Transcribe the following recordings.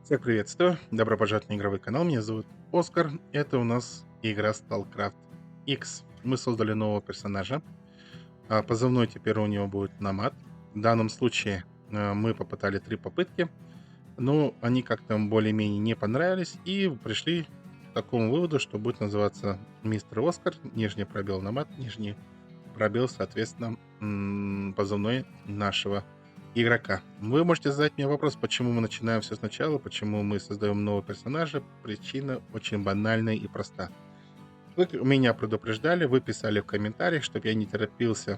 Всех приветствую. Добро пожаловать на игровой канал. Меня зовут Оскар. Это у нас игра StarCraft X. Мы создали нового персонажа. Позывной теперь у него будет Намат. В данном случае мы попытали 3 попытки, но они как-то более-менее не понравились и пришли к такому выводу, что будет называться Мистер Оскар, нижний пробел Намат, нижний пробел, соответственно, позывной нашего игрока. Вы можете задать мне вопрос, почему мы начинаем все сначала, почему мы создаем нового персонажа. Причина очень банальная и проста. Вы меня предупреждали, вы писали в комментариях, чтобы я не торопился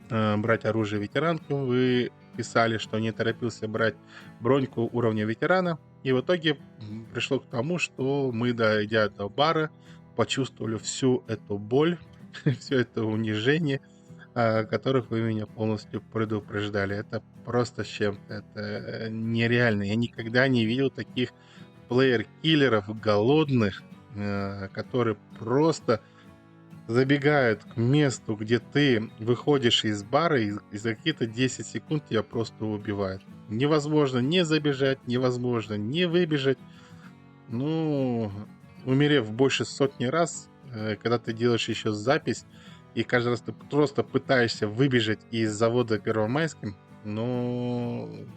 брать оружие ветеранку. Вы писали, что не торопился брать броньку уровня ветерана. И в итоге пришло к тому, что мы, дойдя до бара, почувствовали всю эту боль, все это унижение, о которых вы меня полностью предупреждали. Это просто с чем-то. Это нереально. Я никогда не видел таких плеер-киллеров голодных, которые просто забегают к месту, где ты выходишь из бара, и за какие-то 10 секунд тебя просто убивают. Невозможно не забежать, невозможно не выбежать. Ну, умерев больше сотни раз, когда ты делаешь еще запись, и каждый раз ты просто пытаешься выбежать из завода Первомайским, ну,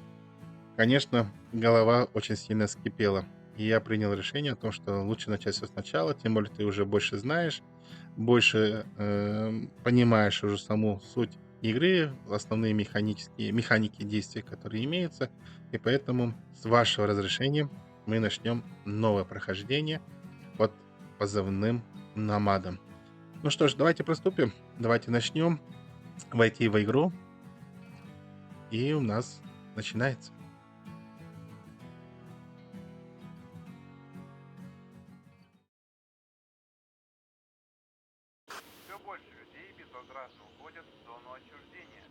конечно, голова очень сильно скипела. И я принял решение о том, что лучше начать все сначала, тем более ты уже больше знаешь, больше понимаешь уже саму суть игры, основные механики действий, которые имеются. И поэтому, с вашего разрешения, мы начнем новое прохождение под позывным Намадом. Ну что ж, давайте приступим. Давайте начнем войти в игру. И у нас начинается. Все больше людей безвозвратно уходят в зону отчуждения.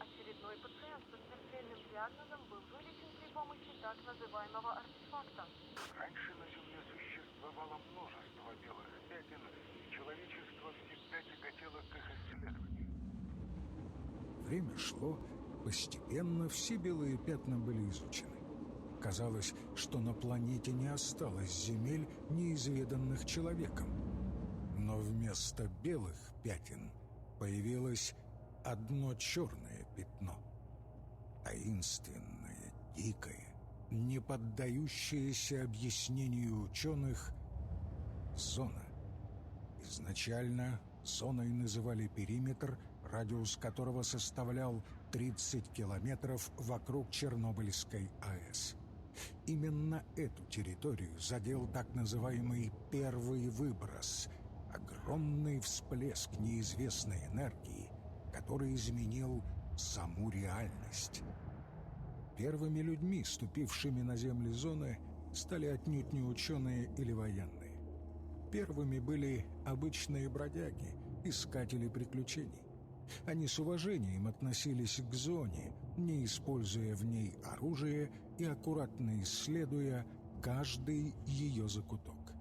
Очередной пациент со смертельным диагнозом был вылечен при помощи так называемого артефакта. Раньше на Земле существовало множество белых пятен, и человечество всегда тяготело к их исследованию. Время шло, постепенно все белые пятна были изучены. Казалось, что на планете не осталось земель, неизведанных человеком. Но вместо белых пятен появилось одно черное пятно. Таинственное, дикое, не поддающееся объяснению ученых зона. Изначально зоной называли периметр, радиус которого составлял 30 километров вокруг Чернобыльской АЭС. Именно эту территорию задел так называемый первый выброс – огромный всплеск неизвестной энергии, который изменил саму реальность. Первыми людьми, ступившими на земли зоны, стали отнюдь не ученые или военные. Первыми были обычные бродяги, искатели приключений. Они с уважением относились к зоне, не используя в ней оружие и аккуратно исследуя каждый ее закуток.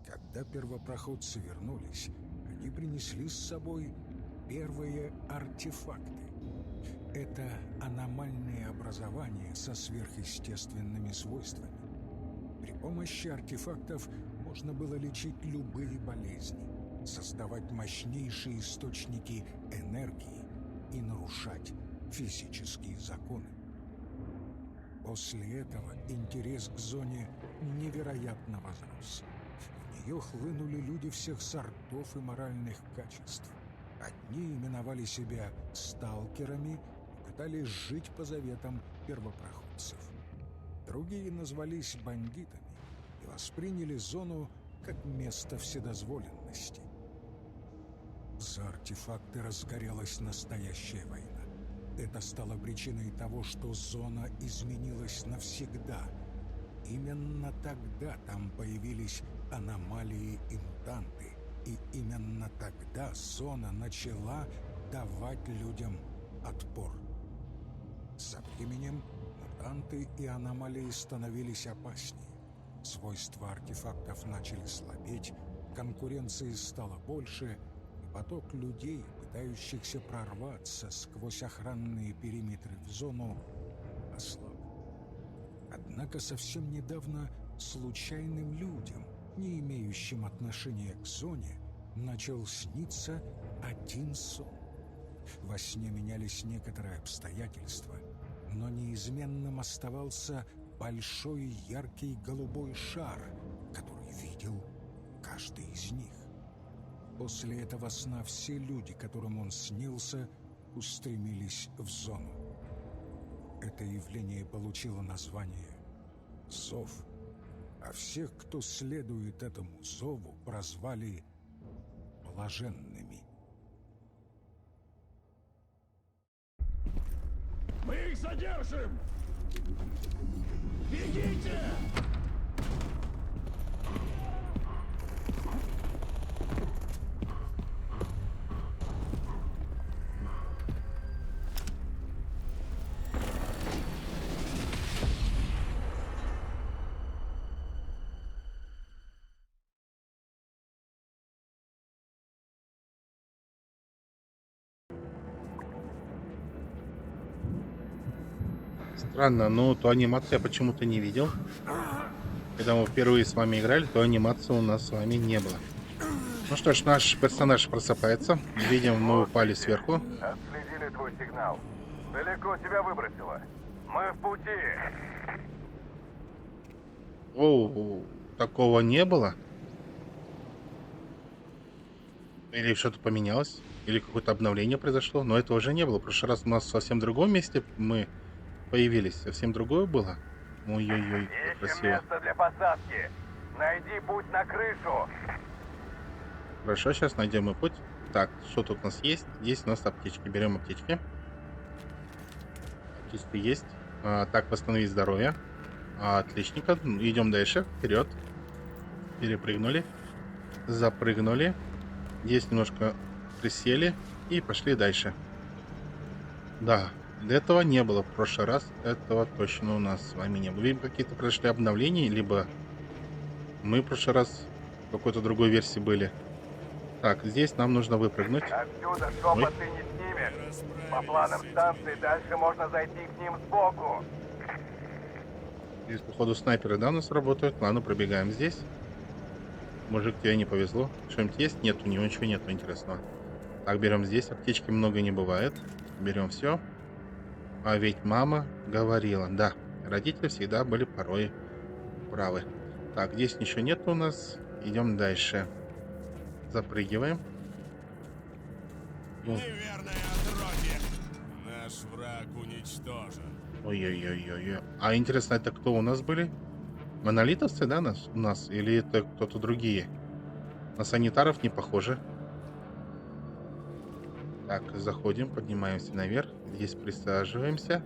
Когда первопроходцы вернулись, они принесли с собой первые артефакты. Это аномальные образования со сверхъестественными свойствами. При помощи артефактов можно было лечить любые болезни, создавать мощнейшие источники энергии и нарушать физические законы. После этого интерес к зоне невероятно возрос. В нее хлынули люди всех сортов и моральных качеств. Одни именовали себя сталкерами и пытались жить по заветам первопроходцев. Другие назвались бандитами и восприняли зону как место вседозволенности. За артефакты разгорелась настоящая война. Это стало причиной того, что зона изменилась навсегда. Именно тогда там появились аномалии и мутанты. И именно тогда зона начала давать людям отпор. Со временем мутанты и аномалии становились опаснее. Свойства артефактов начали слабеть, конкуренции стало больше, и поток людей, пытающихся прорваться сквозь охранные периметры в зону, ослаб. Однако совсем недавно случайным людям, не имеющим отношения к зоне, начал сниться один сон. Во сне менялись некоторые обстоятельства, но неизменным оставался большой яркий голубой шар, который видел каждый из них. После этого сна все люди, которым он снился, устремились в зону. Это явление получило название «Зов», а всех, кто следует этому зову, прозвали блаженными. Мы их задержим! Бегите! Странно, но ту анимацию я почему-то не видел. Когда мы впервые с вами играли, то анимации у нас с вами не было. Ну что ж, наш персонаж просыпается. Видим, мы упали сверху. Отследили твой сигнал. Далеко тебя выбросило. Мы в пути. Оу, такого не было. Или что-то поменялось, или какое-то обновление произошло, но этого уже не было. В прошлый раз у нас в совсем другом месте мы появились, совсем другое было. Ой-ой-ой, как Ищем красиво. место для посадки. Найди путь на крышу. Хорошо, сейчас найдем и путь. Так, что тут у нас есть? Есть у нас аптечки. Берем аптечки. Аптечки есть. Так, восстановить здоровье. Отличненько. Идем дальше. Вперед. Перепрыгнули. Запрыгнули. Здесь немножко присели. И пошли дальше. Да, этого не было в прошлый раз. Этого точно у нас с вами не было. Видимо, какие-то произошли обновления, либо мы в прошлый раз в какой-то другой версии были. Так, здесь нам нужно выпрыгнуть. Отсюда шепот ты не снимешь. По планам станции дальше можно зайти к ним сбоку. Здесь, походу, снайперы, да, у нас работают. Ладно, пробегаем здесь. Мужик, тебе не повезло. Что-нибудь есть? Нет, у него ничего нету интересного. Так, берем здесь. Аптечки много не бывает. Берем все. А ведь мама говорила. Да, родители всегда были порой правы. Так, здесь ничего нет у нас. Идем дальше. Запрыгиваем. Ну, Неверное отродье! Наш враг уничтожен. ой-ой-ой-ой. А интересно, это кто у нас были? Монолитовцы, да, у нас? Или это кто-то другие? На санитаров не похоже. Так, заходим, поднимаемся наверх. Здесь присаживаемся.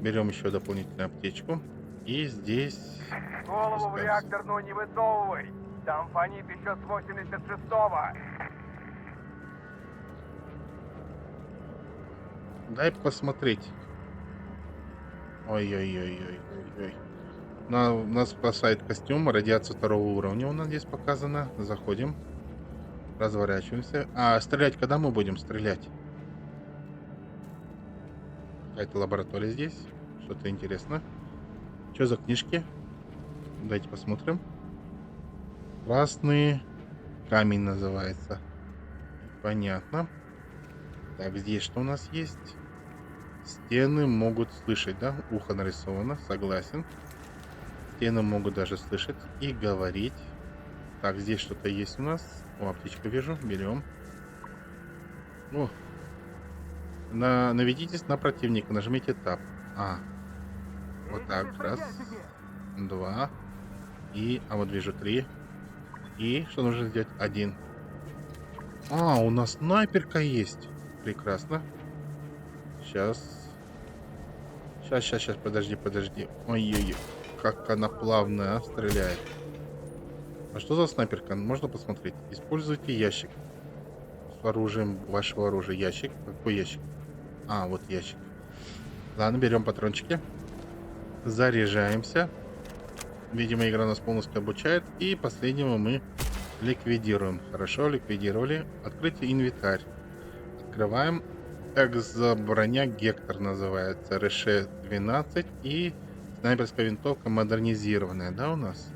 Берем еще дополнительную аптечку. И здесь... Голову в спускаемся. реакторную не высовывай. Там фонит еще с 86-го. Дай посмотреть. Ой-ой-ой-ой-ой. Нас спасает костюм. Радиация 2 уровня у нас здесь показана. Заходим. Разворачиваемся. А стрелять когда мы будем стрелять? Какая-то лаборатория здесь. Что-то интересно. Что за книжки? Давайте посмотрим. Красный камень называется. Понятно. Так, здесь что у нас есть? Стены могут слышать, да? Ухо нарисовано, согласен. Стены могут даже слышать и говорить. Так, здесь что-то есть у нас. О, аптечку вижу, берем. О. Наведитесь на противника, нажмите Tab. Вот так, раз, два. И, вот вижу 3. И что нужно сделать? 1. У нас снайперка есть. Прекрасно. Сейчас, подожди. Ой-ой-ой. Как она плавно стреляет. А что за снайперка? Можно посмотреть? Используйте ящик. С оружием вашего оружия. Ящик. Какой ящик? Вот ящик. Ладно, берем патрончики. Заряжаемся. Видимо, игра нас полностью обучает. И последнего мы ликвидируем. Хорошо, ликвидировали. Открытие инвентарь. Открываем. Экзоброня Гектор называется. РШ-12 и Снайперская винтовка модернизированная, да, у нас?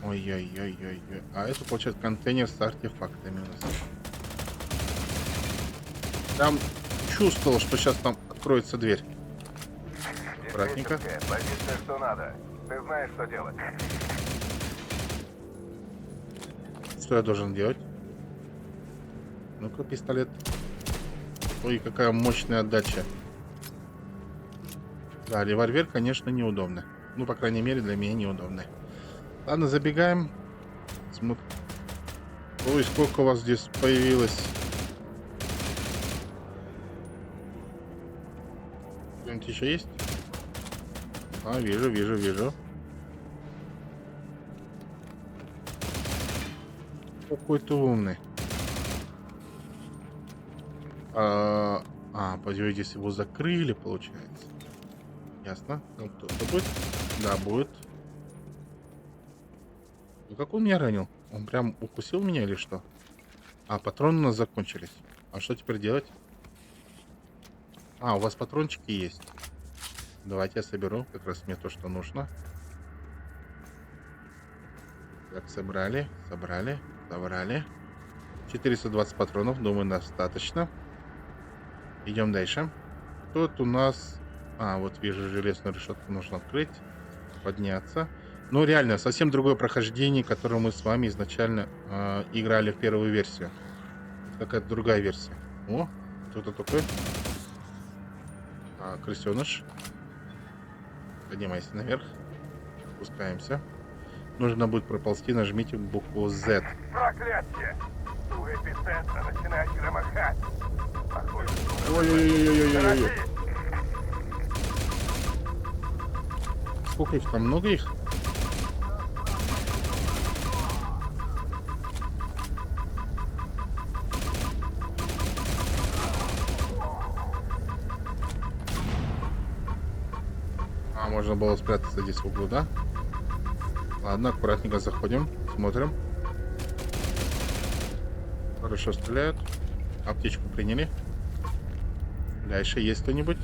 Ой-ой-ой-ой-ой. А это, получается, контейнер с артефактами у нас. Прям чувствовал, что сейчас там откроется дверь. Аккуратненько. Диспетчерская, позиция что надо. Ты знаешь, что делать. Что я должен делать? Ну-ка, пистолет. Ой, какая мощная отдача. Да, револьвер, конечно, неудобно. Ну, по крайней мере, для меня неудобно. Ладно, забегаем. Смотрим. Ой, сколько у вас здесь появилось. Кто-нибудь еще есть? А, вижу, вижу, вижу. Какой ты умный. Здесь его закрыли, получается. Ясно. Ну, кто-то будет? Да, будет. Ну, как он меня ранил? Он прям укусил меня или что? А, патроны у нас закончились. А что теперь делать? А, у вас патрончики есть. Давайте я соберу. Как раз мне то, что нужно. Так, собрали. 420 патронов, думаю, достаточно. Идем дальше. Тут у нас... А, вот вижу, железную решетку нужно открыть. Подняться. Ну, реально, совсем другое прохождение, которое мы с вами изначально играли в первую версию. Какая-то другая версия. О, кто-то такой. Крысеныш. Поднимайся наверх. Спускаемся. Нужно будет проползти, нажмите букву Z. Проклятие! У эпицентра начинает громыхать. Похоже, Ой-ой-ой-ой-ой-ой. Сколько их там? Много их? Можно было спрятаться здесь в углу, да? Ладно, аккуратненько заходим, смотрим. Хорошо стреляют. Аптечку приняли. Дальше есть кто-нибудь?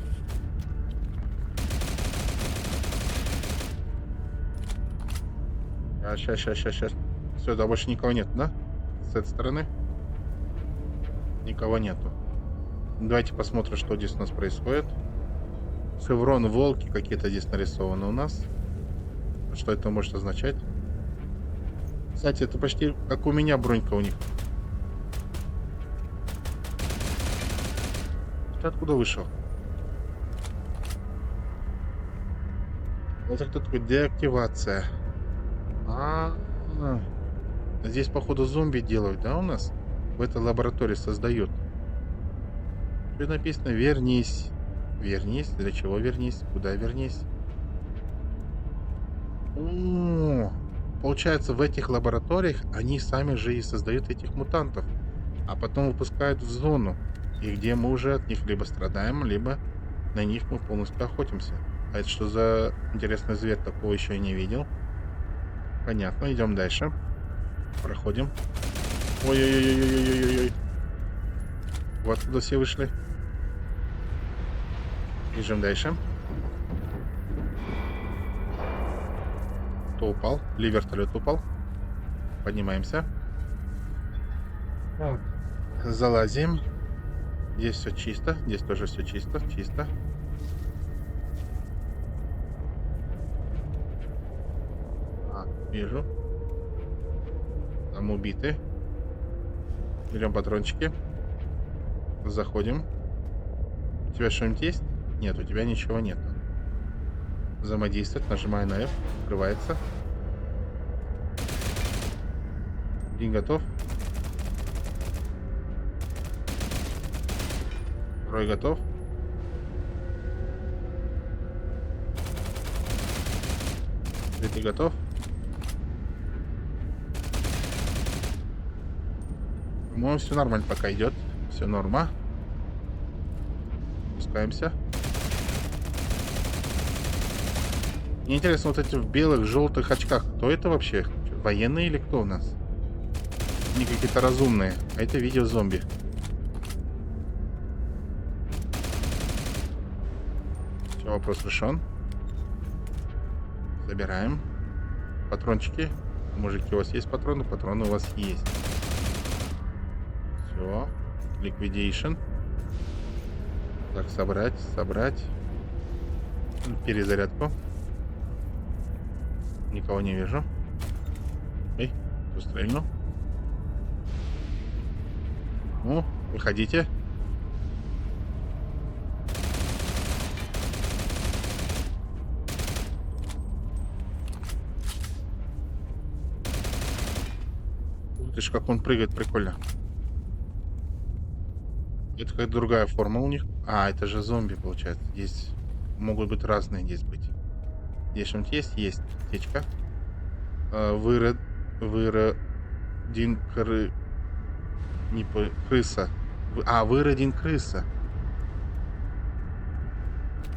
Сейчас. Все, да, больше никого нет, да? С этой стороны? Никого нету. Давайте посмотрим, что здесь у нас происходит. Шеврон, волки какие-то здесь нарисованы у нас. Что это может означать? Кстати, это почти как у меня бронька у них. Ты откуда вышел? Это кто такой? Деактивация. Здесь, походу, зомби делают, да, у нас? В этой лаборатории создают. Тут написано «Вернись». Вернись. Для чего вернись? Куда вернись? Получается, в этих лабораториях они сами же и создают этих мутантов. А потом выпускают в зону. И где мы уже от них либо страдаем, либо на них мы полностью охотимся. А это что за интересный зверь? Такого еще и не видел. Понятно, идем дальше. Проходим. Ой-ой-ой-ой-ой-ой-ой. Вот откуда все вышли. Бежим дальше. Кто упал? Или вертолет упал? Поднимаемся. Залазим. Здесь все чисто. Здесь тоже все чисто. Чисто. Вижу. Там убиты. Берем патрончики. Заходим. У тебя что-нибудь есть? Нет, у тебя ничего нет. Взаимодействовать. Нажимаю на F. Открывается. Один готов. Второй готов. Третий готов. По-моему, все нормально пока идет. Все норма. Спускаемся. Мне интересно, вот эти в белых, желтых очках, кто это вообще? Военные или кто у нас? Они какие-то разумные. А это видео-зомби. Все, вопрос решен. Собираем. Патрончики. Мужики, у вас есть патроны? Патроны у вас есть. Все. Liquidation. Так, собрать, собрать. Перезарядку. Никого не вижу. Эй, кто стрельнул? Ну, выходите. Ты ж как он прыгает, прикольно. Это какая-то другая форма у них. А, это же зомби, получается. Здесь могут быть разные здесь быть. Здесь что-нибудь есть? Есть. Аптечка. Вырод... Выродин Не крыса. Выродин крыса.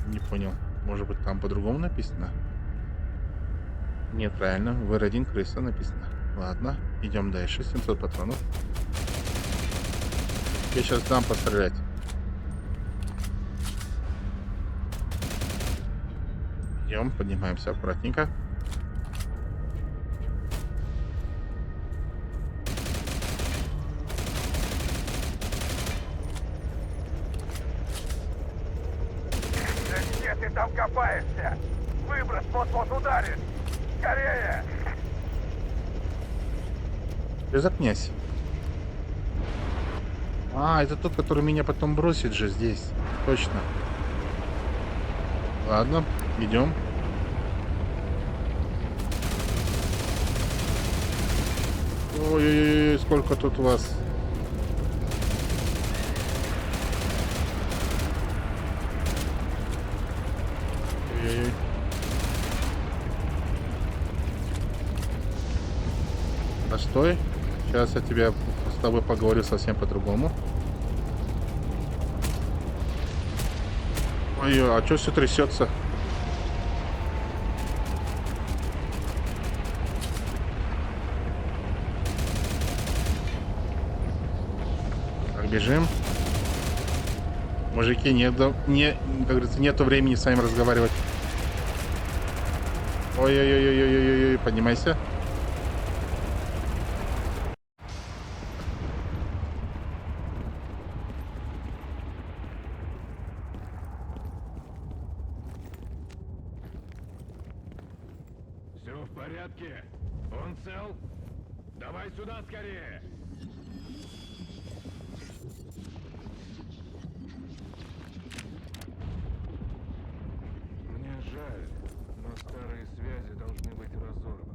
Не понял. Может быть, там по-другому написано? Нет, правильно. Выродин крыса написано. Ладно, идем дальше. 700 патронов. Я сейчас дам пострелять. Идем, поднимаемся аккуратненько. Да где ты там копаешься? Выброс вот-вот ударит! Скорее! Ты заткнись. Это тот, который меня потом бросит же здесь. Точно. Ладно, идем. Ой-ой-ой, сколько тут вас. Ой-ой-ой. Постой. Сейчас я с тобой поговорю совсем по-другому. Ой, а что все трясется? Так, бежим. Мужики, как говорится, нету времени с вами разговаривать. Ой-ой-ой-ой-ой-ой-ой, поднимайся. Все в порядке? Он цел? Давай сюда скорее! Мне жаль, но старые связи должны быть разорваны.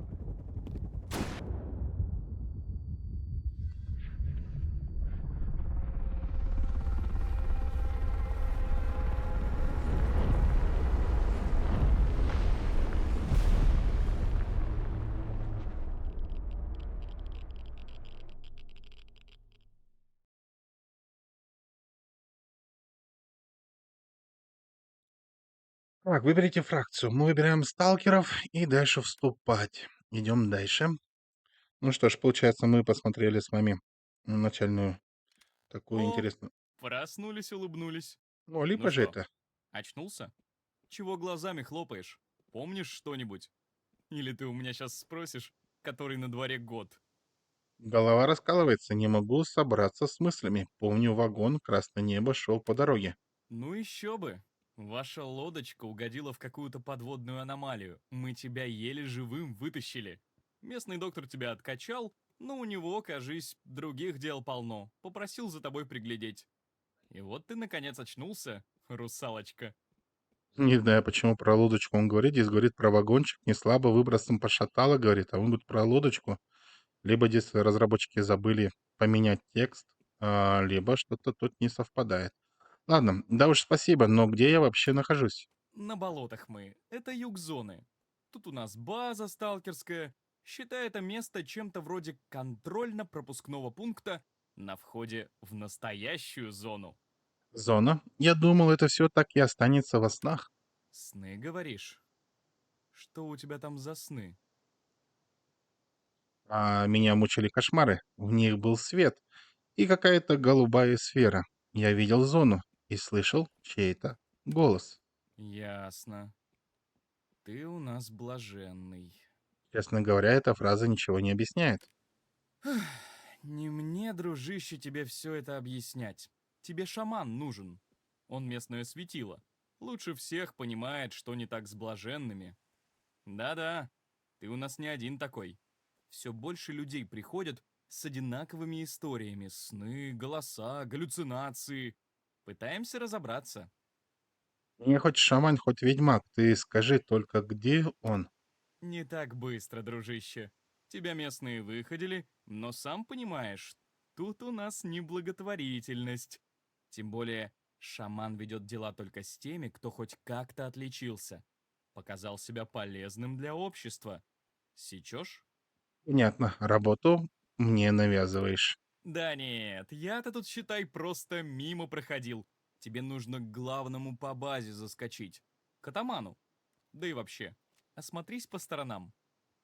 Так, выберите фракцию. Мы выбираем сталкеров и дальше вступать. Идем дальше. Ну что ж, получается, мы посмотрели с вами начальную такую О, интересную... проснулись, улыбнулись. Ну, Ну либо же что, это. очнулся? Чего глазами хлопаешь? Помнишь что-нибудь? Или ты у меня сейчас спросишь, который на дворе год? Голова раскалывается, не могу собраться с мыслями. Помню вагон, красное небо шел по дороге. Ну еще бы. Ваша лодочка угодила в какую-то подводную аномалию. Мы тебя еле живым вытащили. Местный доктор тебя откачал, но у него, кажись, других дел полно. Попросил за тобой приглядеть. И вот ты наконец очнулся, русалочка. Не знаю, почему про лодочку он говорит. Здесь говорит про вагончик, не слабо выбросом пошатало, говорит, а он говорит про лодочку. Либо здесь разработчики забыли поменять текст, либо что-то тут не совпадает. Ладно, да уж спасибо, но где я вообще нахожусь? На болотах мы. Это юг зоны. Тут у нас база сталкерская. Считай это место чем-то вроде контрольно-пропускного пункта на входе в настоящую зону. Зона. Я думал, это все так и останется во снах. Сны, говоришь? Что у тебя там за сны? А меня мучили кошмары. В них был свет и какая-то голубая сфера. Я видел зону и слышал чей-то голос. Ясно. Ты у нас блаженный. Честно говоря, эта фраза ничего не объясняет. Не мне, дружище, тебе все это объяснять. Тебе шаман нужен. Он местное светило. Лучше всех понимает, что не так с блаженными. Да-да, ты у нас не один такой. Все больше людей приходят с одинаковыми историями. Сны, голоса, галлюцинации. Пытаемся разобраться. Мне хоть шаман, хоть ведьмак, ты скажи только, где он? Не так быстро, дружище. Тебя местные выходили, но сам понимаешь, тут у нас не благотворительность. Тем более, шаман ведет дела только с теми, кто хоть как-то отличился. Показал себя полезным для общества. Сечешь? Понятно, работу мне навязываешь. Да нет, я-то тут, считай, просто мимо проходил. Тебе нужно к главному по базе заскочить. К атаману. Да и вообще, осмотрись по сторонам.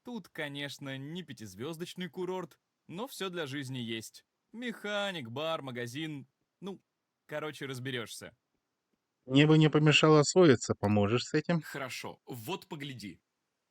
Тут, конечно, не пятизвездочный курорт, но все для жизни есть. Механик, бар, магазин. Ну, короче, разберешься. Мне бы не помешало освоиться, поможешь с этим? Хорошо, вот погляди.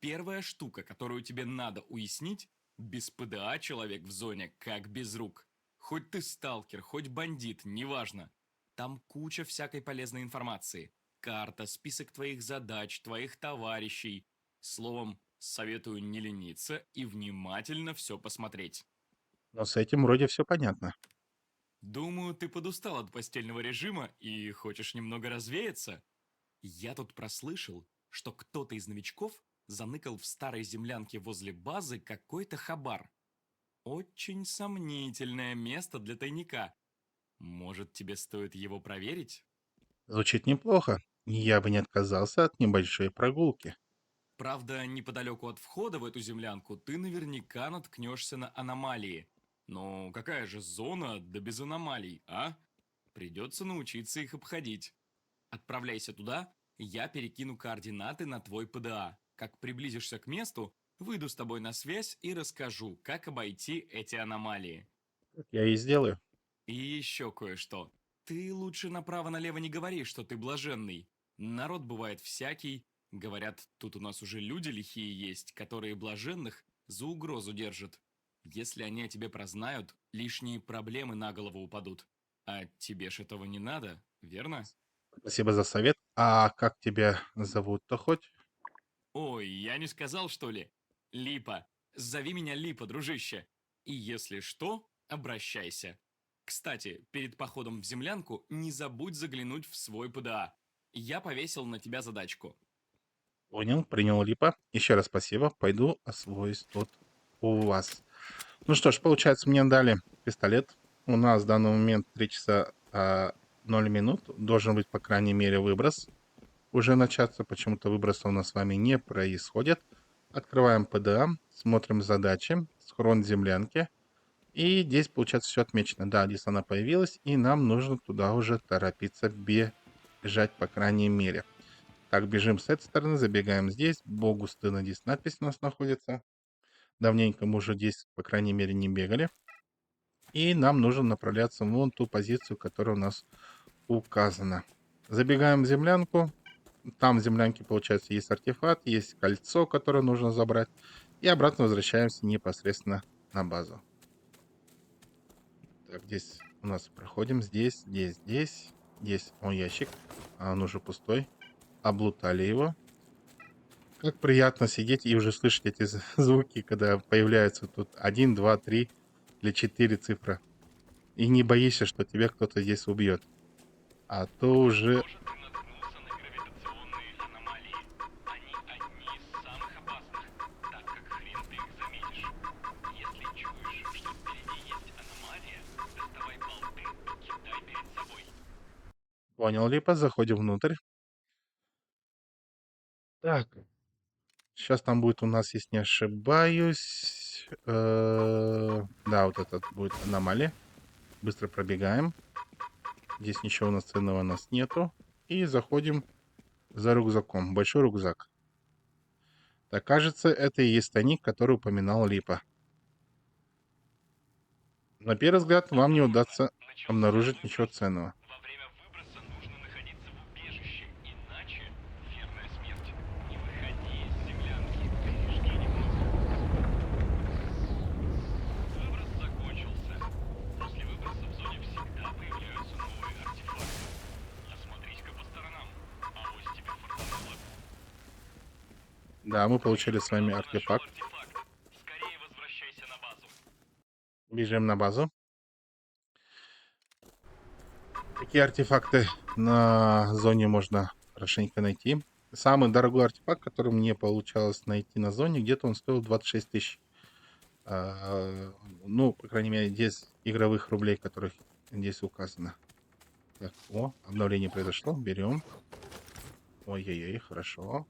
Первая штука, которую тебе надо уяснить, без ПДА человек в зоне как без рук. Хоть ты сталкер, хоть бандит, неважно. Там куча всякой полезной информации. Карта, список твоих задач, твоих товарищей. Словом, советую не лениться и внимательно все посмотреть. Но с этим вроде все понятно. Думаю, ты подустал от постельного режима и хочешь немного развеяться? Я тут прослышал, что кто-то из новичков заныкал в старой землянке возле базы какой-то хабар. Очень сомнительное место для тайника. Может, тебе стоит его проверить? Звучит неплохо. Я бы не отказался от небольшой прогулки. Правда, неподалеку от входа в эту землянку ты наверняка наткнешься на аномалии. Но какая же зона, да без аномалий, а? Придется научиться их обходить. Отправляйся туда, я перекину координаты на твой ПДА. Как приблизишься к месту, выйду с тобой на связь и расскажу, как обойти эти аномалии. Я и сделаю. И еще кое-что. Ты лучше направо-налево не говори, что ты блаженный. Народ бывает всякий. Говорят, тут у нас уже люди лихие есть, которые блаженных за угрозу держат. Если они о тебе прознают, лишние проблемы на голову упадут. А тебе ж этого не надо, верно? Спасибо за совет. А как тебя зовут-то хоть? Ой, я не сказал, что ли? Липа. Зови меня Липа, дружище. И если что, обращайся. Кстати, перед походом в землянку не забудь заглянуть в свой ПДА. Я повесил на тебя задачку. Понял, принял липа. Еще раз спасибо. Пойду освоюсь тут у вас. Ну что ж, получается, мне дали пистолет. У нас в данный момент 3 часа 0 минут. Должен быть, по крайней мере, выброс. Уже начаться. Почему-то выброса у нас с вами не происходит. Открываем ПДА, смотрим задачи, схрон землянки. И здесь, получается, все отмечено. Да, здесь она появилась, и нам нужно туда уже торопиться бежать, по крайней мере. Так, бежим с этой стороны, забегаем здесь. Богу стыдно, здесь надпись у нас находится. Давненько мы уже здесь, по крайней мере, не бегали. И нам нужно направляться в вон ту позицию, которая у нас указана. Забегаем в землянку. Там в землянке, получается, есть артефакт, есть кольцо, которое нужно забрать. И обратно возвращаемся непосредственно на базу. Так, здесь у нас проходим. Здесь, здесь, здесь. Здесь, о, ящик. А он уже пустой. Облутали его. Как приятно сидеть и уже слышать эти звуки, когда появляются тут 1, 2, 3 или 4 цифры. И не боишься, что тебя кто-то здесь убьет. А то уже... Может, ты наткнулся на гравитационные аномалии. Они одни из самых опасных, так как хрен ты их заметишь. Если чуешь, что впереди есть аномалия, доставай болты и кидай перед собой. Понял, Липа, заходим внутрь. Так, сейчас там будет у нас, если не ошибаюсь... Да, вот этот будет аномалия. Быстро пробегаем. Здесь ничего у нас ценного у нас нету. И заходим за рюкзаком. Большой рюкзак. Так, кажется, это и есть тайник, который упоминал Липа. На первый взгляд вам не удастся обнаружить ничего ценного. Во время выброса нужно находиться в убежище, иначе верная смерть. Не выходи. Да, мы получили с вами артефакт. Скорее возвращайся на базу. Бежим на базу. Какие артефакты на зоне можно хорошенько найти? Самый дорогой артефакт, который мне получалось найти на зоне, где-то он стоил 26 тысяч. Ну, по крайней мере, 10 игровых рублей, которых здесь указано. Так, о, обновление произошло. Берем. Ой-ой-ой, хорошо.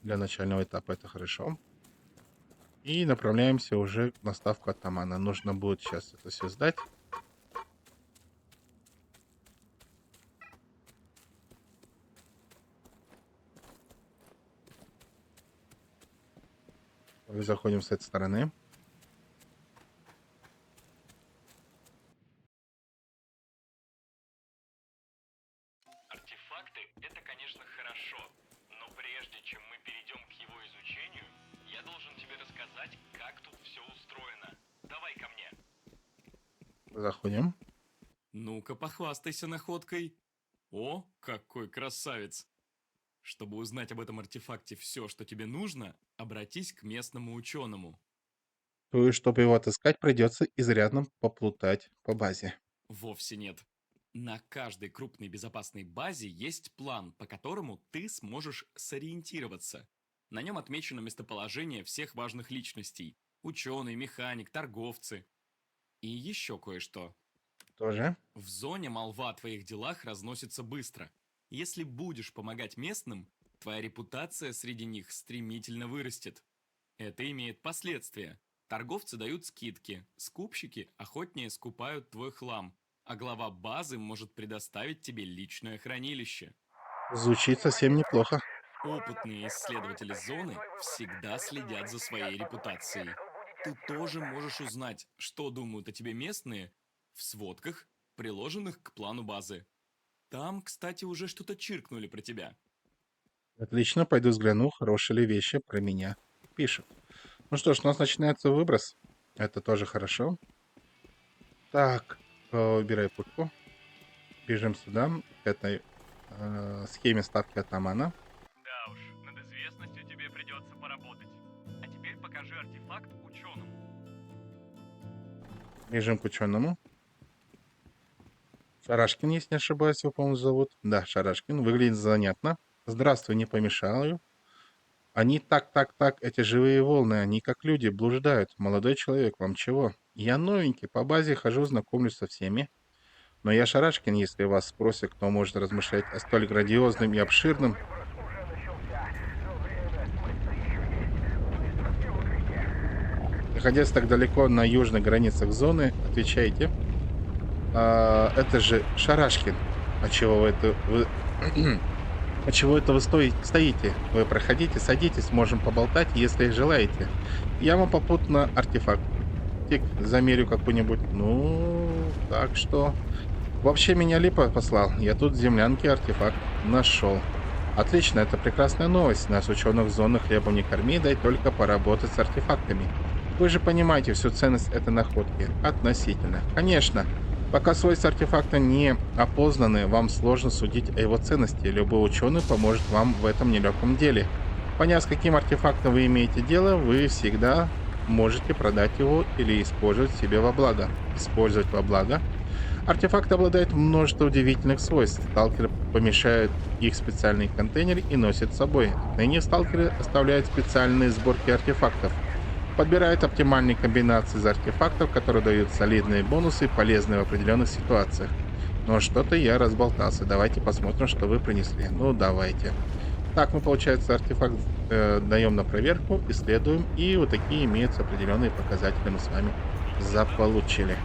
Для начального этапа это хорошо. И направляемся уже на ставку атамана. Нужно будет сейчас это все сдать. Заходим с этой стороны. Артефакты — это, конечно, хорошо, но прежде чем мы перейдем к его изучению, я должен тебе рассказать, как тут все устроено. Давай ко мне. Заходим. Ну-ка, похвастайся находкой. О, какой красавец! Чтобы узнать об этом артефакте все, что тебе нужно, обратись к местному ученому. То есть, чтобы его отыскать, придется изрядно поплутать по базе. Вовсе нет. На каждой крупной безопасной базе есть план, по которому ты сможешь сориентироваться. На нем отмечено местоположение всех важных личностей. Ученый, механик, торговцы. И еще кое-что. Тоже. В зоне молва о твоих делах разносится быстро. Если будешь помогать местным, твоя репутация среди них стремительно вырастет. Это имеет последствия. Торговцы дают скидки, скупщики охотнее скупают твой хлам, а глава базы может предоставить тебе личное хранилище. Звучит совсем неплохо. Опытные исследователи зоны всегда следят за своей репутацией. Ты тоже можешь узнать, что думают о тебе местные, в сводках, приложенных к плану базы. Там, кстати, уже что-то чиркнули про тебя. Отлично, пойду взгляну, хорошие ли вещи про меня пишут. Ну что ж, у нас начинается выброс. Это тоже хорошо. Так, убирай пушку. Бежим сюда, к этой схеме ставки атамана. Да уж, над известностью тебе придется поработать. А теперь покажи артефакт ученому. Бежим к ученому. Шарашкин, если не ошибаюсь, его, по-моему, зовут. Да, Шарашкин. Выглядит занятно. Здравствуй, не помешаю. Они так, эти живые волны, они как люди, блуждают. Молодой человек, вам чего? Я новенький, по базе хожу, знакомлюсь со всеми. Но я Шарашкин, если вас спросят, кто может размышлять о столь грандиозном и обширном. Находясь так далеко на южных границах зоны, отвечайте. Это же Шарашкин. А чего вы это... А чего это вы стоите? Вы проходите, садитесь, можем поболтать, если желаете. Я вам попутно артефакт замерю какой-нибудь. Ну, так что... Вообще меня Липа послал. Я тут в землянке артефакт нашел. Отлично, это прекрасная новость. Нас, ученых зоны, хлебом не корми, дай только поработать с артефактами. Вы же понимаете всю ценность этой находки. Относительно. Конечно. Пока свойства артефакта не опознаны, вам сложно судить о его ценности. Любой ученый поможет вам в этом нелегком деле. Поняв, с каким артефактом вы имеете дело, вы всегда можете продать его или использовать себе во благо. Использовать во благо. Артефакт обладает множеством удивительных свойств. Сталкеры помещают их в специальный контейнер и носят с собой. Ныне сталкеры оставляют специальные сборки артефактов. Подбирают оптимальные комбинации из артефактов, которые дают солидные бонусы, полезные в определенных ситуациях. Но что-то я разболтался. Давайте посмотрим, что вы принесли. Ну, давайте. Так, мы, получается, артефакт даем на проверку, исследуем, и вот такие имеются определенные показатели мы с вами заполучили.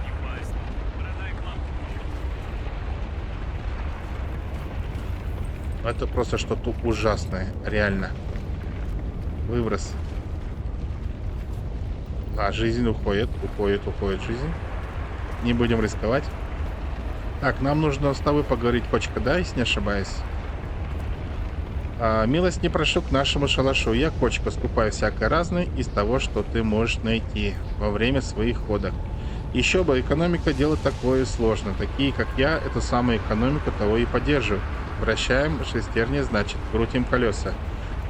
Это просто что-то ужасное, реально. Выброс. А, жизнь уходит жизнь. Не будем рисковать. Так, нам нужно с тобой поговорить, кочка, да, если не ошибаюсь? Милость не прошу к нашему шалашу. Я, кочка, скупаю всякое разное из того, что ты можешь найти во время своих ходок. Еще бы, экономика дело такое сложно. Такие, как я, эту самую экономику того и поддерживают. Вращаем шестерни, значит, крутим колеса.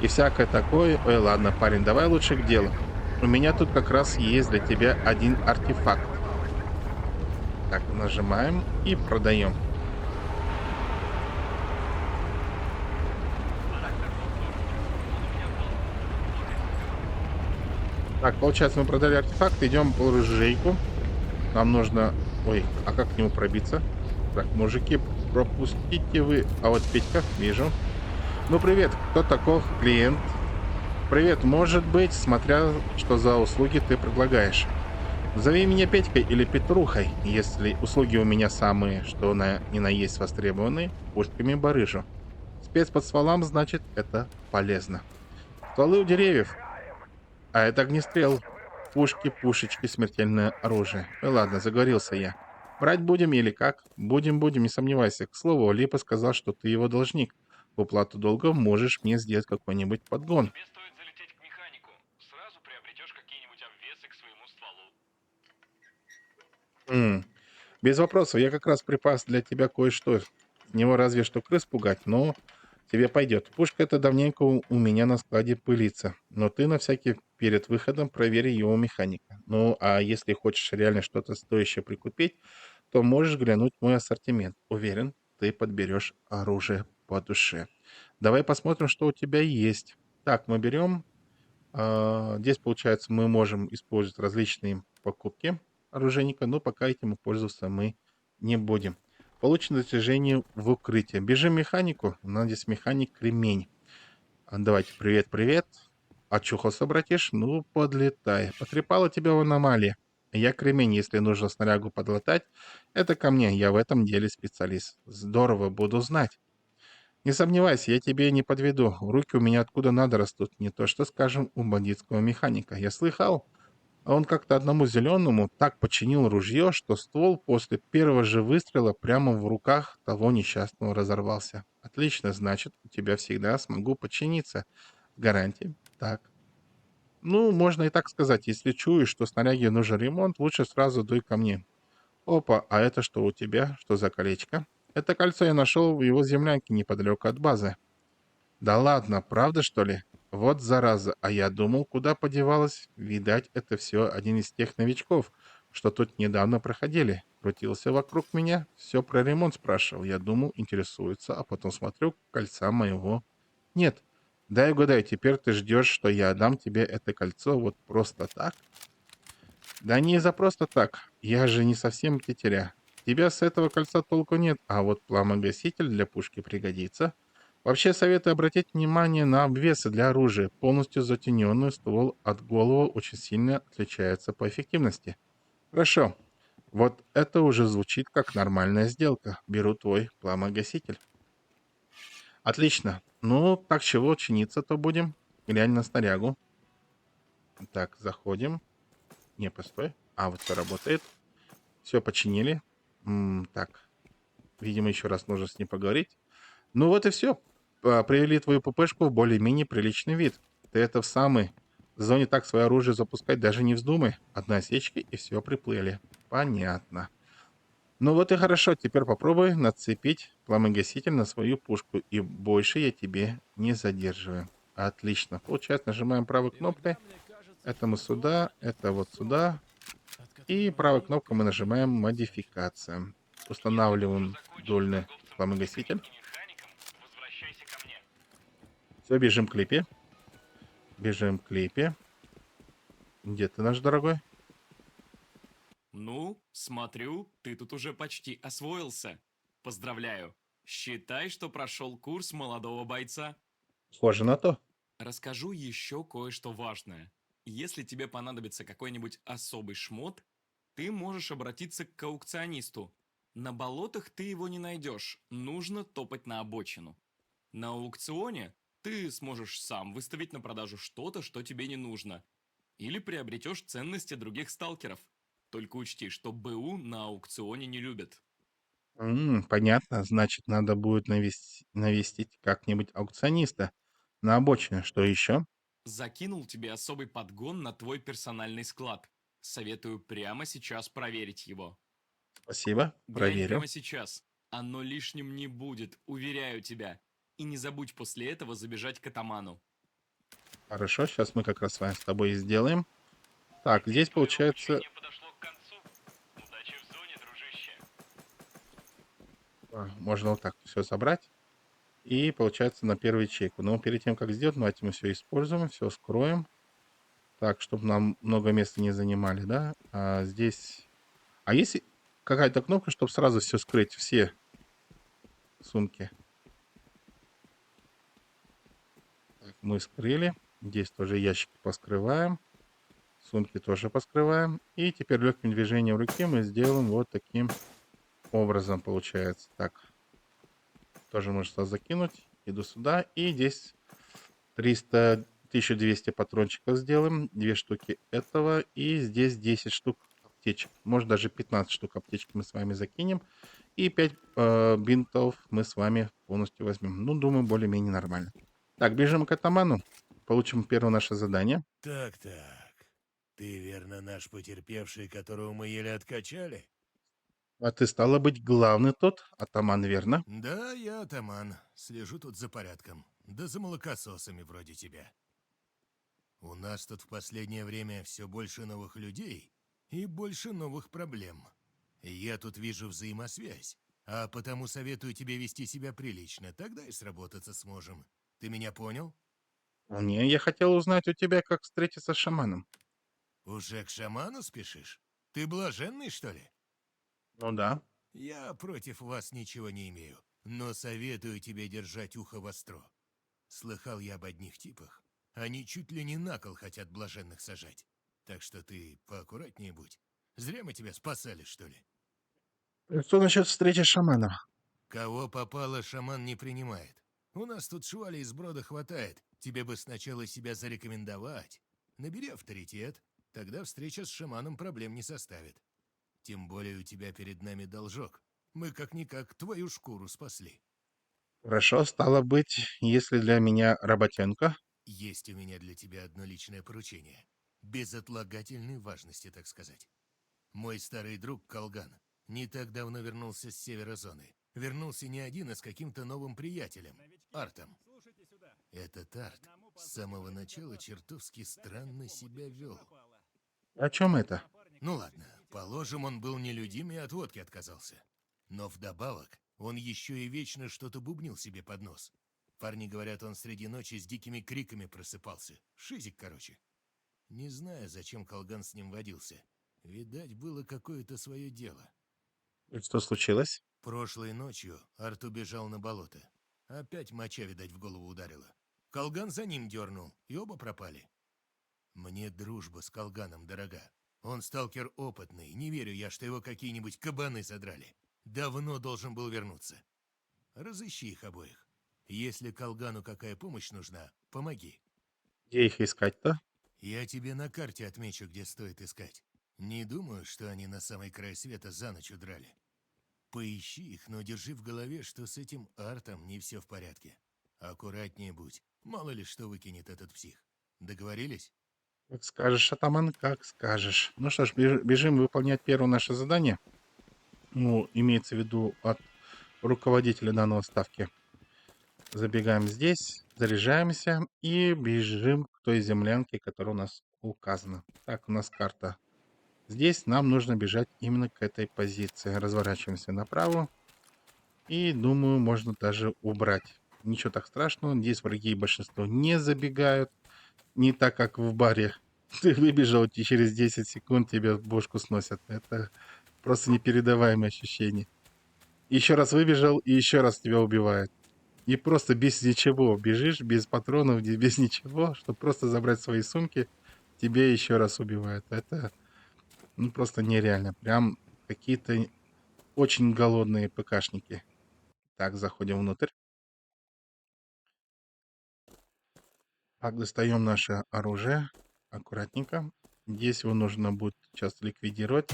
и всякое такое. Ой, ладно, парень, давай лучше к делу. У меня тут как раз есть для тебя один артефакт. Так, нажимаем и продаем. Так, получается, мы продали артефакт, идем по оружейку. Нам нужно... Ой, а как к нему пробиться? Так, мужики, пропустите вы... А вот Петька, вижу. Ну, привет, кто такой клиент? Привет, может быть, смотря что за услуги ты предлагаешь. Зови меня Петькой или Петрухой, если услуги у меня самые, что на ни на есть востребованные, пушками барыжу. Спец под стволам, значит, это полезно. Стволы у деревьев, а это огнестрел. Пушки, пушечки, смертельное оружие. Ладно, заговорился я. Брать будем или как? Будем, не сомневайся. К слову, Липа сказал, что ты его должник. В уплату долга можешь мне сделать какой-нибудь подгон. Тебе стоит залететь к механику. Сразу приобретешь какие-нибудь обвесы к своему стволу. Без вопросов, я как раз припас для тебя кое-что. С него разве что крыс пугать, но тебе пойдет. Пушка эта давненько у меня на складе пылится. Но ты на всякий перед выходом проверь ее у механика. Ну, а если хочешь реально что-то стоящее прикупить, то можешь глянуть мой ассортимент. Уверен, ты подберешь оружие по душе. Давай посмотрим, что у тебя есть. Так, мы берем. Здесь, получается, мы можем использовать различные покупки оружейника, но пока этим пользоваться мы не будем. Получено достижение в укрытие. Бежим механику. У нас здесь механик кремень. Давайте, привет. Очухался, братиш? Ну, подлетай. Потрепало тебя в аномалии. Я кремень, если нужно снарягу подлатать. Это ко мне, я в этом деле специалист. Здорово, буду знать. Не сомневайся, я тебе не подведу. Руки у меня откуда надо растут. Не то что, скажем, у бандитского механика. Я слыхал, а он как-то одному зеленому так починил ружье, что ствол после первого же выстрела прямо в руках того несчастного разорвался. Отлично, значит, у тебя всегда смогу подчиниться. Гарантия. Так. Ну, можно и так сказать. Если чуешь, что снаряге нужен ремонт, лучше сразу дуй ко мне. Опа, а это что у тебя? Что за колечко? Это кольцо я нашел в его землянке неподалеку от базы. Да ладно, правда что ли? Вот зараза, а я думал, куда подевалась. Видать, это все один из тех новичков, что тут недавно проходили. Крутился вокруг меня, все про ремонт спрашивал. Я думал, интересуется, а потом смотрю, кольца моего нет. Дай угадай, теперь ты ждешь, что я отдам тебе это кольцо вот просто так? Да не за просто так. Я же не совсем тетеря. Тебя с этого кольца толку нет, а вот пламогаситель для пушки пригодится. Вообще советую обратить внимание на обвесы для оружия. Полностью затененный ствол от головы очень сильно отличается по эффективности. Хорошо. Вот это уже звучит как нормальная сделка. Беру твой пламогаситель. Отлично. Ну, так чего чиниться-то будем? Глянь на снарягу. Так, заходим. Не, постой. А, вот все работает. Все починили. Так, видимо, еще раз нужно с ним поговорить. Ну вот и все. Привели твою ППшку в более-менее приличный вид. Ты это в самой зоне так свое оружие запускать даже не вздумай. Одна осечка и все, приплыли. Понятно. Ну вот и хорошо, теперь попробуй нацепить пламегаситель на свою пушку. И больше я тебе не задерживаю. Отлично. Получается, нажимаем правой кнопкой. Это мы сюда, это вот сюда. И правой кнопкой мы нажимаем модификация. Устанавливаем дульный пламегаситель. Все, бежим к Липе. Бежим к Липе. Где ты, наш дорогой? Ну, смотрю, ты тут уже почти освоился. Поздравляю. Считай, что прошел курс молодого бойца. Похоже на то. Расскажу еще кое-что важное. Если тебе понадобится какой-нибудь особый шмот, ты можешь обратиться к аукционисту. На болотах ты его не найдешь, нужно топать на обочину. На аукционе ты сможешь сам выставить на продажу что-то, что тебе не нужно. Или приобретешь ценности других сталкеров. Только учти, что БУ на аукционе не любят. Понятно. Значит, надо будет навестить как-нибудь аукциониста на обочине. Что еще? Закинул тебе особый подгон на твой персональный склад. Советую прямо сейчас проверить его. Спасибо. Глянь Проверю. прямо сейчас. Оно лишним не будет, уверяю тебя. И не забудь после этого забежать к атаману. Хорошо, сейчас мы как раз с вами с тобой и сделаем. Так, здесь Твое получается, обучение подошло к концу. Удачи в зоне, дружище. можно вот так все собрать. И получается на первую ячейку. Но перед тем, как сделать, давайте мы все используем, все скроем. Так, чтобы нам много места не занимали, да? А здесь... А есть какая-то кнопка, чтобы сразу все скрыть, все сумки? Так, мы скрыли. Здесь тоже ящики поскрываем. Сумки тоже поскрываем. И теперь легким движением руки мы сделаем вот таким образом, получается. Так, тоже можно сюда закинуть. Иду сюда. И здесь 1200 патрончиков сделаем. 2 штуки этого. И здесь 10 штук аптечек. Может даже 15 штук аптечек мы с вами закинем. И 5 бинтов мы с вами полностью возьмем. Ну, думаю, более-менее нормально. Так, бежим к атаману. Получим первое наше задание. Так. Ты верно наш потерпевший, которого мы еле откачали? А ты, стало быть, главный тот, атаман, верно? Да, я атаман. Слежу тут за порядком. Да за молокососами вроде тебя. У нас тут в последнее время все больше новых людей и больше новых проблем. Я тут вижу взаимосвязь, а потому советую тебе вести себя прилично, тогда и сработаться сможем. Ты меня понял? Не, я хотел узнать у тебя, как встретиться с шаманом. Уже к шаману спешишь? Ты блаженный, что ли? Ну да. Я против вас ничего не имею, но советую тебе держать ухо востро. Слыхал я об одних типах. Они чуть ли не на кол хотят блаженных сажать. Так что ты поаккуратнее будь. Зря мы тебя спасали, что ли? Что насчет встречи с шаманом? Кого попало, шаман не принимает. У нас тут швали из брода хватает. Тебе бы сначала себя зарекомендовать. Набери авторитет, тогда встреча с шаманом проблем не составит. Тем более у тебя перед нами должок. Мы как-никак твою шкуру спасли. Хорошо, стало быть, если для меня работенка. Есть у меня для тебя одно личное поручение. Безотлагательной важности, так сказать. Мой старый друг Колган не так давно вернулся с севера зоны. Вернулся не один, а с каким-то новым приятелем, Артом. Этот Арт с самого начала чертовски странно себя вел. О чем это? Ну ладно, положим, он был нелюдим и от водки отказался. Но вдобавок, он еще и вечно что-то бубнил себе под нос. Парни говорят, он среди ночи с дикими криками просыпался. Шизик, короче. Не знаю, зачем Колган с ним водился. Видать, было какое-то свое дело. И что случилось? Прошлой ночью Арт убежал на болото. Опять моча, видать, в голову ударила. Колган за ним дернул, и оба пропали. Мне дружба с Колганом дорога. Он сталкер опытный, не верю я, что его какие-нибудь кабаны задрали. Давно должен был вернуться. Разыщи их обоих. Если Колгану какая помощь нужна, помоги. Где их искать-то? Я тебе на карте отмечу, где стоит искать. Не думаю, что они на самый край света за ночь удрали. Поищи их, но держи в голове, что с этим Артом не все в порядке. Аккуратнее будь, мало ли что выкинет этот псих. Договорились? Как скажешь, атаман, как скажешь. Ну что ж, бежим выполнять первое наше задание. Ну, имеется в виду от руководителя данного ставки. Забегаем здесь, заряжаемся и бежим к той землянке, которая у нас указана. Так, у нас карта. Здесь нам нужно бежать именно к этой позиции. Разворачиваемся направо. И, думаю, можно даже убрать. Ничего так страшного. Здесь враги большинство не забегают. Не так, как в баре. Ты выбежал, и через 10 секунд тебе бошку сносят. Это просто непередаваемое ощущение. Еще раз выбежал, и еще раз тебя убивают. И просто без ничего бежишь, без патронов, без ничего, чтобы просто забрать свои сумки, тебя еще раз убивают. Это ну, просто нереально. Прям какие-то очень голодные ПКшники. Так, заходим внутрь. Так, достаем наше оружие. Аккуратненько. Здесь его нужно будет сейчас ликвидировать.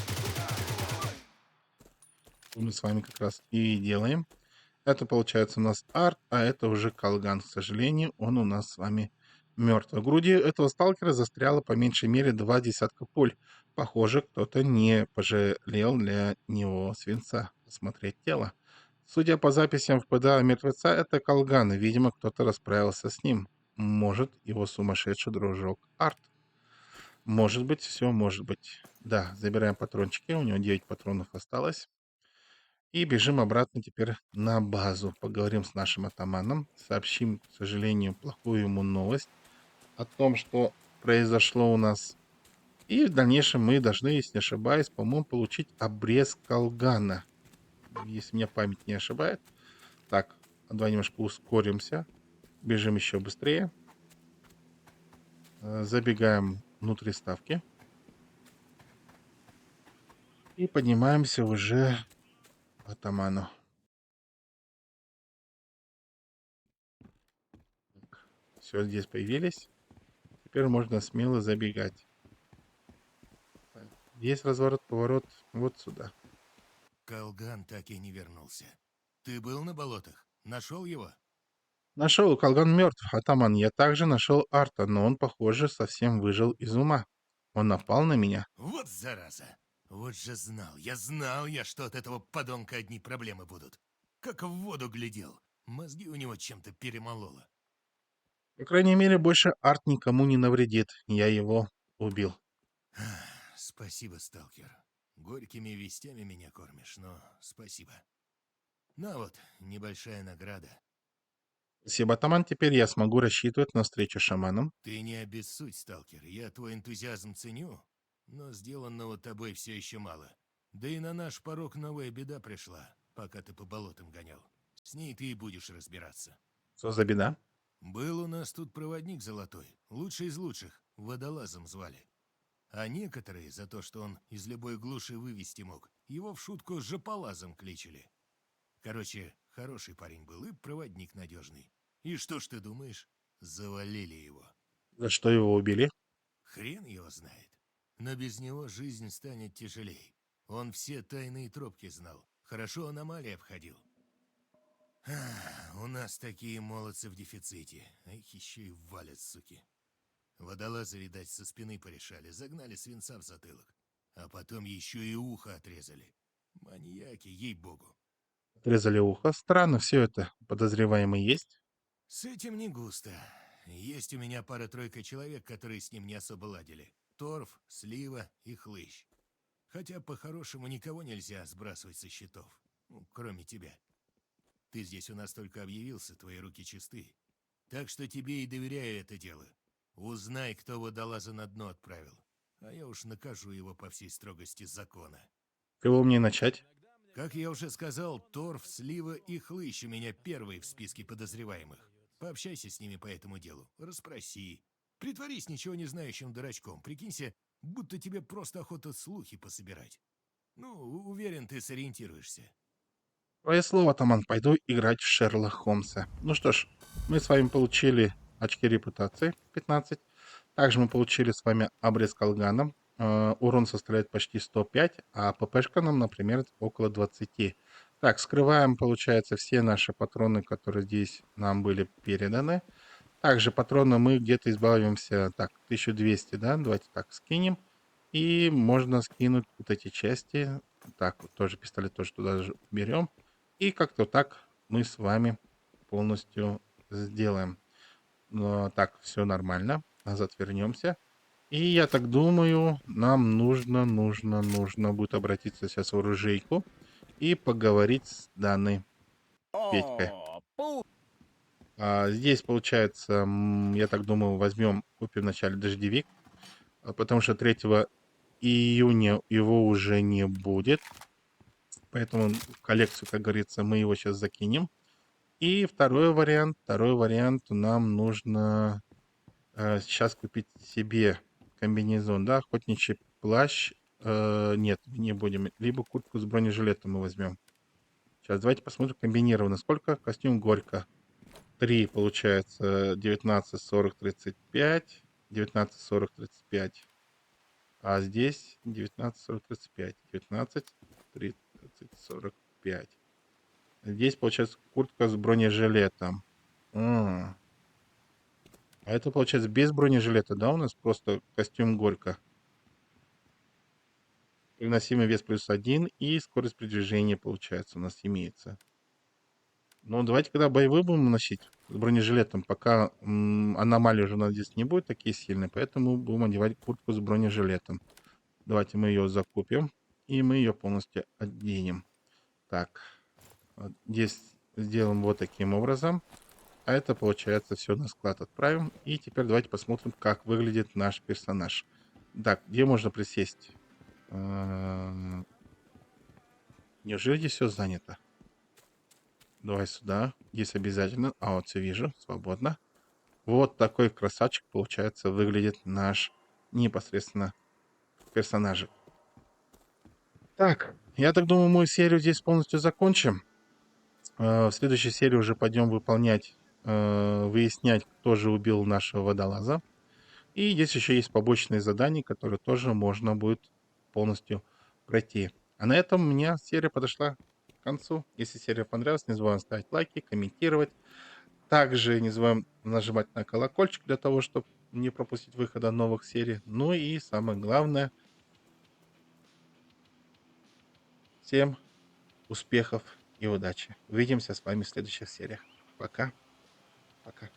Мы с вами как раз и делаем. Это получается у нас арт, а это уже колган. К сожалению, он у нас с вами мертв. В груди этого сталкера застряло по меньшей мере 2 десятка пуль. Похоже, кто-то не пожалел для него свинца. Смотреть тело. Судя по записям в ПДА мертвеца, это колган. И, видимо, кто-то расправился с ним. может его сумасшедший дружок Арт. Может быть, все может быть. Да, забираем патрончики, у него 9 патронов осталось. И бежим обратно теперь на базу. Поговорим с нашим атаманом, сообщим, к сожалению, плохую ему новость о том, что произошло у нас. И в дальнейшем мы должны, если не ошибаюсь, по-моему, получить обрез колгана. Если меня память не ошибает. Так, давай немножко ускоримся. Бежим еще быстрее. Забегаем внутрь ставки. И поднимаемся уже к атаману. Все, здесь появились. Теперь можно смело забегать. Есть разворот, поворот вот сюда. Колган так и не вернулся. Ты был на болотах? Нашел его? Нашел, колган мертв, атаман. Я также нашел Арта, но он, похоже, совсем выжил из ума. Он напал на меня. Вот зараза! Вот же знал я, что от этого подонка одни проблемы будут. Как в воду глядел. Мозги у него чем-то перемололо. По крайней мере, больше Арт никому не навредит. Я его убил. Спасибо, сталкер. Горькими вестями меня кормишь, но спасибо. На вот, небольшая награда. Спасибо, атаман. Теперь я смогу рассчитывать на встречу с шаманом. Ты не обессудь, сталкер. Я твой энтузиазм ценю, но сделанного тобой все еще мало. Да и на наш порог новая беда пришла, пока ты по болотам гонял. С ней ты и будешь разбираться. Что за беда? Был у нас тут проводник золотой, лучший из лучших, водолазом звали. А некоторые за то, что он из любой глуши вывести мог, его в шутку жополазом кличили. Короче, хороший парень был и проводник надежный. И что ж ты думаешь? Завалили его. За что его убили? Хрен его знает. Но без него жизнь станет тяжелей. Он все тайные тропки знал. Хорошо аномалии обходил. У нас такие молодцы в дефиците. А их еще и валят, суки. Водолазы, видать, со спины порешали. Загнали свинца в затылок. А потом еще и ухо отрезали. Маньяки, ей-богу. Отрезали ухо. Странно все это. Подозреваемый есть? С этим не густо. Есть у меня пара-тройка человек, которые с ним не особо ладили. Торф, Слива и Хлыщ. Хотя по-хорошему никого нельзя сбрасывать со счетов. Ну, кроме тебя. Ты здесь у нас только объявился, твои руки чисты. Так что тебе и доверяю это дело. Узнай, кто водолаза на дно отправил. А я уж накажу его по всей строгости закона. С кого мне начать? Как я уже сказал, Торф, Слива и Хлыщ у меня первые в списке подозреваемых. Пообщайся с ними по этому делу, расспроси. Притворись ничего не знающим дурачком, прикинься, будто тебе просто охота слухи пособирать. Ну, уверен, ты сориентируешься. Твое слово, атаман. Пойду играть в Шерлока Холмса. Ну что ж, мы с вами получили очки репутации 15. Также мы получили с вами обрез колгана. Урон составляет почти 105, а ППшка нам, например, около 20. Так, скрываем, получается, все наши патроны, которые здесь нам были переданы. Также патроны мы где-то избавимся. Так, 1200, да? Давайте так скинем. И можно скинуть вот эти части. Так, вот тоже пистолет тоже туда же берем. И как-то так мы с вами полностью сделаем. Так, все нормально. Назад вернемся. И я так думаю, нам нужно будет обратиться сейчас в оружейку и поговорить с данной Петькой. Здесь, получается, я так думаю, купим вначале дождевик, потому что 3 июня его уже не будет. Поэтому в коллекцию, как говорится, мы его сейчас закинем. И второй вариант, нам нужно сейчас купить себе комбинезон, да, охотничий плащ. Нет, не будем. Либо куртку с бронежилетом мы возьмем. Сейчас давайте посмотрим комбинированно. Сколько? Костюм Горько. 3 получается 19, 40, 35. 19, 40, 35. А здесь 19, 40, 35. 19, 30, 45. Здесь получается куртка с бронежилетом. А это получается без бронежилета, да, у нас просто костюм Горько. Переносимый вес +1 и скорость передвижения, получается, у нас имеется. Ну, давайте когда боевые будем носить с бронежилетом, пока аномалии уже, надеюсь, не будет такие сильные, поэтому будем одевать куртку с бронежилетом. Давайте мы ее закупим, и мы ее полностью оденем. Так, вот здесь сделаем вот таким образом. А это, получается, все на склад отправим. И теперь давайте посмотрим, как выглядит наш персонаж. Так, где можно присесть? Неужели здесь все занято? Давай сюда. Здесь обязательно. А, вот все вижу. Свободно. Вот такой красавчик, получается, выглядит наш непосредственно персонажик. Так, я так думаю, мы серию здесь полностью закончим. В следующей серии уже пойдем выполнять, выяснять, кто же убил нашего водолаза. И здесь еще есть побочные задания, которые тоже можно будет полностью пройти. А на этом у меня серия подошла к концу. Если серия понравилась, не забываем ставить лайки, комментировать. Также не забываем нажимать на колокольчик для того, чтобы не пропустить выхода новых серий. Ну и самое главное, всем успехов и удачи. Увидимся с вами в следующих сериях. Пока. Пока.